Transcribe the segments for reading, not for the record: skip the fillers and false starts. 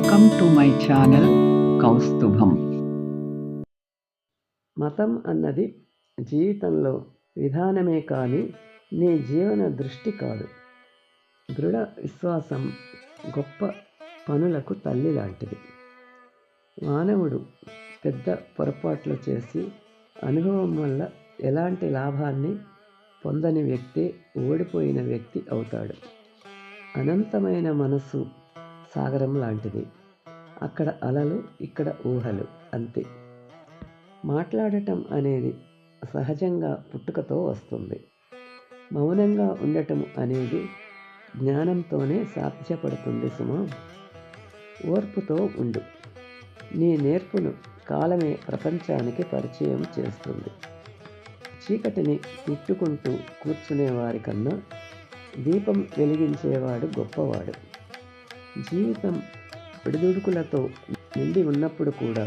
Welcome to my channel Kaustubham. మతం అన్నది జీవితంలో విధానమే కానీ నీ జీవన దృష్టి కాదు. దృఢ విశ్వాసం గొప్ప పనులకు తల్లి లాంటిది. మానవుడు పెద్ద పొరపాట్లు చేసి అనుభవం వల్ల ఎలాంటి లాభాన్ని పొందని వ్యక్తి ఓడిపోయిన వ్యక్తి అవుతాడు. అనంతమైన మనసు సాగరం లాంటిది. అక్కడ అలలు, ఇక్కడ ఊహలు అంతే. మాట్లాడటం అనేది సహజంగా పుట్టుకతో వస్తుంది. మౌనంగా ఉండటం అనేది జ్ఞానంతోనే సాధ్యపడుతుంది సుమా. ఓర్పుతో ఉండు. నీ నేర్పును కాలమే ప్రపంచానికి పరిచయం చేస్తుంది. చీకటిని తిట్టుకుంటూ కూర్చునేవారి కన్నా దీపం వెలిగించేవాడు గొప్పవాడు. జీవితం ఒడిదుడుకులతో నిండి ఉన్నప్పుడు కూడా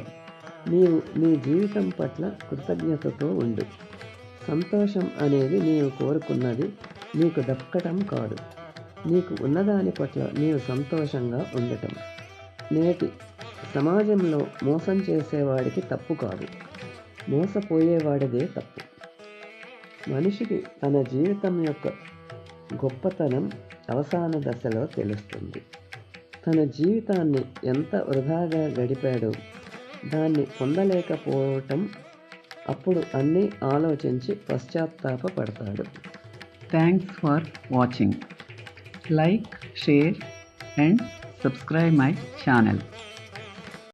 నీవు నీ జీవితం పట్ల కృతజ్ఞతతో ఉండు. సంతోషం అనేది నీవు కోరుకున్నది నీకు దక్కటం కాదు, నీకు ఉన్నదాని పట్ల నీవు సంతోషంగా ఉండటం. నేటి సమాజంలో మోసం చేసేవాడికి తప్పు కాదు, మోసపోయేవాడిదే తప్పు. మనిషికి తన జీవితం యొక్క గొప్పతనం అవసాన దశలో తెలుస్తుంది. తన జీవితాన్ని ఎంత వృధాగా గడిపాడో దాన్ని పొందలేకపోవటం అప్పుడు అన్నీ ఆలోచించి పశ్చాత్తాపపడతాడు. Thanks for watching. Like, share and subscribe my channel.